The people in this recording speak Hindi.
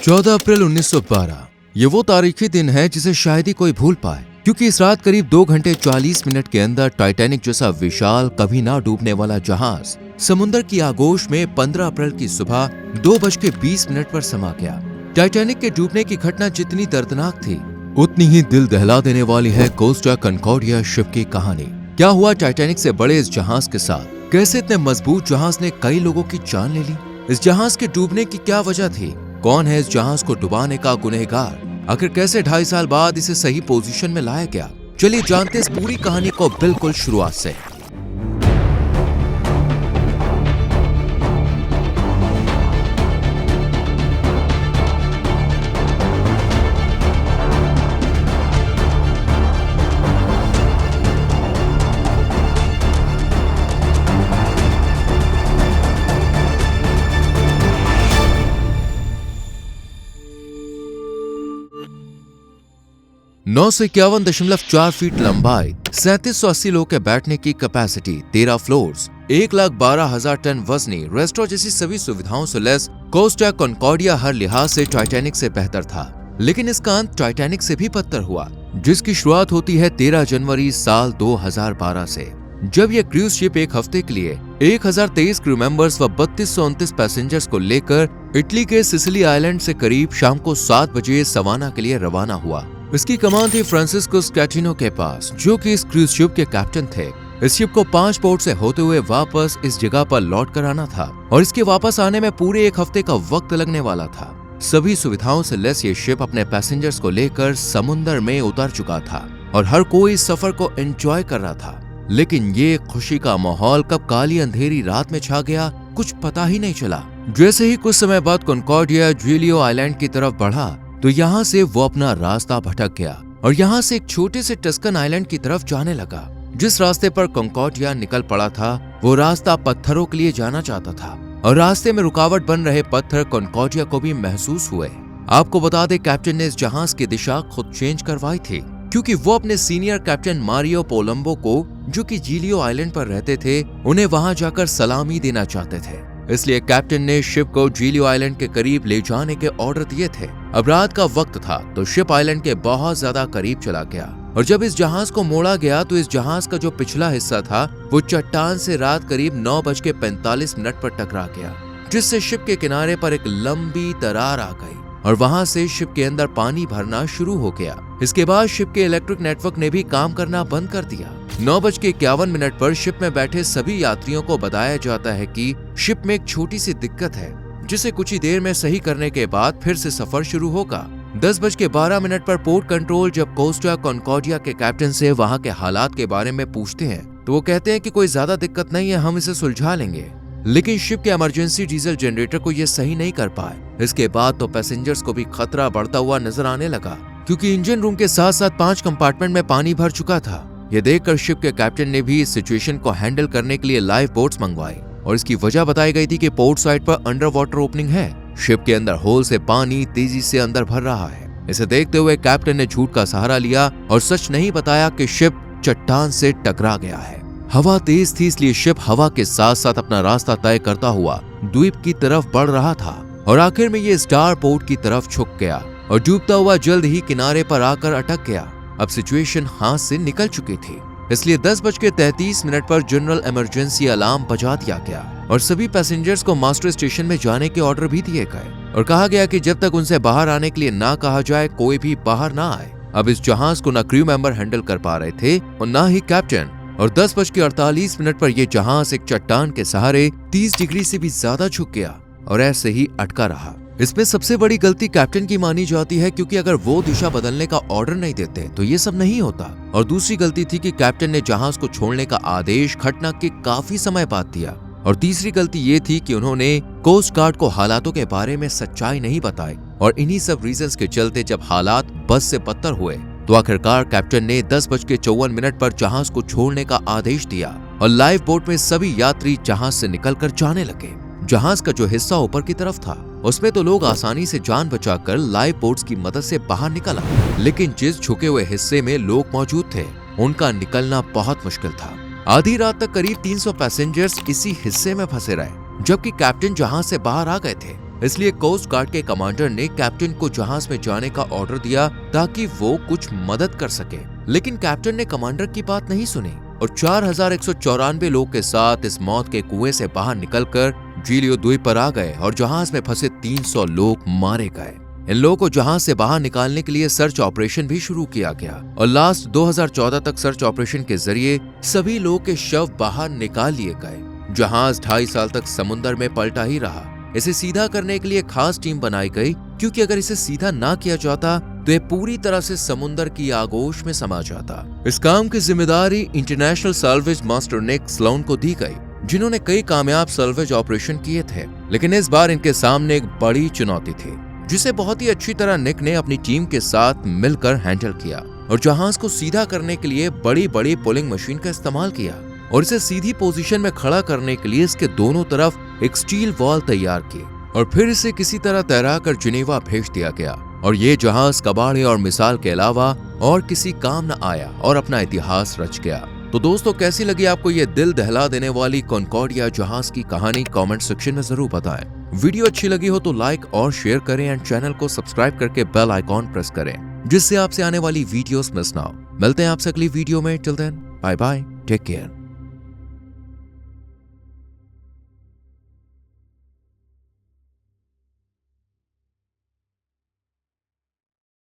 14 अप्रैल 1912 ये वो तारीखी दिन है जिसे शायद ही कोई भूल पाए, क्योंकि इस रात करीब 2 घंटे 40 मिनट के अंदर टाइटैनिक जैसा विशाल कभी ना डूबने वाला जहाज समुद्र की आगोश में 15 अप्रैल की सुबह 2:20 पर समा गया। टाइटैनिक के डूबने की घटना जितनी दर्दनाक थी उतनी ही दिल दहला देने वाली है कोस्टा कॉन्कॉर्डिया शिप की कहानी। क्या हुआ टाइटैनिक से बड़े इस जहाज के साथ? कैसे इतने मजबूत जहाज ने कई लोगों की जान ले ली? इस जहाज के डूबने की क्या वजह थी? कौन है इस जहाज को डुबाने का गुनहगार? आखिर कैसे 2.5 साल बाद इसे सही पोजीशन में लाया गया? चलिए जानते इस पूरी कहानी को बिल्कुल शुरुआत से। 951.4 फीट लंबाई, 3780 लोग के बैठने की कैपेसिटी, 13 फ्लोर्स, 1,12,000 टन वजनी, रेस्टोरेंट जैसी सभी सुविधाओं से लैस कोस्टा कॉन्कॉर्डिया हर लिहाज से टाइटैनिक से बेहतर था। लेकिन इसका अंत टाइटैनिक से भी बदतर हुआ, जिसकी शुरुआत होती है 13 जनवरी साल 2012 से, जब यह क्रूज शिप एक हफ्ते के लिए 1023 क्रू मेंबर्स व 3229 पैसेंजर्स को लेकर इटली के सिसिली आइलैंड से करीब शाम को 7 बजे सवाना के लिए रवाना हुआ। इसकी कमान थी फ्रांसिस्को स्कैटिनो के पास, जो कि इस क्रूज शिप के कैप्टन थे। इस शिप को 5 पोर्ट से होते हुए वापस इस जगह पर लौट कर आना था और इसके वापस आने में पूरे 1 हफ्ते का वक्त लगने वाला था। सभी सुविधाओं से लैस ये शिप अपने पैसेंजर्स को लेकर समुद्र में उतर चुका था और हर कोई इस सफर को एंजॉय कर रहा था। लेकिन ये खुशी का माहौल कब काली अंधेरी रात में छा गया, कुछ पता ही नहीं चला। जैसे ही कुछ समय बाद कॉन्कॉर्डिया ज्यूलियो आइलैंड की तरफ बढ़ा तो यहाँ से वो अपना रास्ता भटक गया और यहाँ से एक छोटे से टस्कन आइलैंड की तरफ जाने लगा। जिस रास्ते पर कॉन्कॉर्डिया निकल पड़ा था वो रास्ता पत्थरों के लिए जाना चाहता था और रास्ते में रुकावट बन रहे पत्थर कॉन्कॉर्डिया को भी महसूस हुए। आपको बता दें, कैप्टन ने इस जहाज की दिशा खुद चेंज करवाई थी, क्योंकि वो अपने सीनियर कैप्टन मारियो पोलंबो को, जो कि जीलियो आइलैंड पर रहते थे, उन्हें वहां जाकर सलामी देना चाहते थे। इसलिए कैप्टन ने शिप को जीलियो आइलैंड के करीब ले जाने के ऑर्डर दिए थे। अब रात का वक्त था तो शिप आइलैंड के बहुत ज्यादा करीब चला गया और जब इस जहाज को मोड़ा गया तो इस जहाज का जो पिछला हिस्सा था वो चट्टान से रात करीब 9:45 पर टकरा गया, जिससे शिप के किनारे पर एक लंबी दरार आ गई और वहां से शिप के अंदर पानी भरना शुरू हो गया। इसके बाद शिप के इलेक्ट्रिक नेटवर्क ने भी काम करना बंद कर दिया। 9:51 पर शिप में बैठे सभी यात्रियों को बताया जाता है कि शिप में एक छोटी सी दिक्कत है, जिसे कुछ ही देर में सही करने के बाद फिर से सफर शुरू होगा। 10:12 पर पोर्ट कंट्रोल जब कोस्टा कॉन्कॉर्डिया के कैप्टन से वहां के हालात के बारे में पूछते हैं तो वो कहते हैं कि कोई ज्यादा दिक्कत नहीं है, हम इसे सुलझा लेंगे। लेकिन शिप के इमरजेंसी डीजल जनरेटर को ये सही नहीं कर पाए। इसके बाद तो पैसेंजर्स को भी खतरा बढ़ता हुआ नजर आने लगा, क्योंकि इंजन रूम के साथ साथ 5 कंपार्टमेंट में पानी भर चुका था। ये देखकर शिप के कैप्टन ने भी इस सिचुएशन को हैंडल करने के लिए लाइफ बोट्स मंगवाई और इसकी वजह बताई गई थी कि पोर्ट साइड पर अंडर वाटर ओपनिंग है। शिप के अंदर होल से पानी तेजी से अंदर भर रहा है। इसे देखते हुए कैप्टन ने झूठ का सहारा लिया और सच नहीं बताया कि शिप चट्टान से टकरा गया है। हवा तेज थी, इसलिए शिप हवा के साथ साथ अपना रास्ता तय करता हुआ द्वीप की तरफ बढ़ रहा था और आखिर में ये स्टार पोर्ट की तरफ झुक गया और डूबता हुआ जल्द ही किनारे पर आकर अटक गया। अब सिचुएशन हाथ से निकल चुकी थी, इसलिए 10:33 पर जनरल इमरजेंसी अलार्म बजा दिया गया और सभी पैसेंजर्स को मास्टर स्टेशन में जाने के ऑर्डर भी दिए गए और कहा गया कि जब तक उनसे बाहर आने के लिए ना कहा जाए कोई भी बाहर ना आए। अब इस जहाज को ना क्रू मेंबर हैंडल कर पा रहे थे और ना ही कैप्टन, और 10:48 पर यह जहाज एक चट्टान के सहारे 30 डिग्री से भी ज्यादा झुक गया और ऐसे ही अटका रहा। इसमें सबसे बड़ी गलती कैप्टन की मानी जाती है, क्योंकि अगर वो दिशा बदलने का ऑर्डर नहीं देते तो ये सब नहीं होता। और दूसरी गलती थी कि कैप्टन ने जहाज को छोड़ने का आदेश घटना के काफी समय बाद दिया। और तीसरी गलती ये थी कि उन्होंने कोस्ट गार्ड को हालातों के बारे में सच्चाई नहीं बताई और इन्हीं सब रीजंस के चलते जब हालात बस से बदतर हुए तो आखिरकार कैप्टन ने 10:54 पर जहाज को छोड़ने का आदेश दिया और लाइफ बोट में सभी यात्री जहाज से निकलकर जाने लगे। जहाज का जो हिस्सा ऊपर की तरफ था उसमें तो लोग आसानी से जान बचाकर लाइफ बोट्स की मदद से बाहर निकल आए, लेकिन जिस झुके हुए हिस्से में लोग मौजूद थे उनका निकलना बहुत मुश्किल था। आधी रात तक करीब 300 पैसेंजर्स इसी हिस्से में फंसे रहे, जबकि कैप्टन जहाज से बाहर आ गए थे। इसलिए कोस्ट गार्ड के कमांडर ने कैप्टन को जहाज में जाने का ऑर्डर दिया ताकि वो कुछ मदद कर सके, लेकिन कैप्टन ने कमांडर की बात नहीं सुनी और 4194 लोग के साथ इस मौत के कुएं से बाहर निकलकर जीलियो द्वीप पर आ गए और जहाज में फंसे 300 लोग मारे गए। इन लोगों को जहाज से बाहर निकालने के लिए सर्च ऑपरेशन भी शुरू किया गया और लास्ट 2014 तक सर्च ऑपरेशन के जरिए सभी लोगों के शव बाहर निकाल लिए गए। जहाज 2.5 साल तक समुद्र में पलटा ही रहा। इसे सीधा करने के लिए खास टीम बनाई गई, क्योंकि अगर इसे सीधा ना किया जाता तो ये पूरी तरह से समुद्र की आगोश में समा जाता। इस काम की जिम्मेदारी इंटरनेशनल सैल्वेज मास्टर निक स्लोन को दी गई, जिन्होंने कई कामयाब सैल्वेज ऑपरेशन किए थे। लेकिन इस बार इनके सामने एक बड़ी चुनौती थी, जिसे बहुत ही अच्छी तरह निक ने अपनी टीम के साथ मिलकर हैंडल किया और जहाज को सीधा करने के लिए बड़ी बड़ी पुलिंग मशीन का इस्तेमाल किया और इसे सीधी पोजीशन में खड़ा करने के लिए इसके दोनों तरफ एक स्टील वॉल तैयार की और फिर इसे किसी तरह तैरा कर जिनेवा भेज दिया गया। और ये जहाज कबाड़े और मिसाल के अलावा और किसी काम न आया और अपना इतिहास रच गया। तो दोस्तों, कैसी लगी आपको ये दिल दहला देने वाली कॉन्कॉर्डिया जहाज की कहानी? कमेंट सेक्शन में जरूर बताएं। वीडियो अच्छी लगी हो तो लाइक और शेयर करें एंड चैनल को सब्सक्राइब करके बेल आइकॉन प्रेस करें, जिससे आपसे आने वाली वीडियोस मिस ना हो। मिलते हैं आपसे अगली वीडियो में। Till then, bye bye, take care.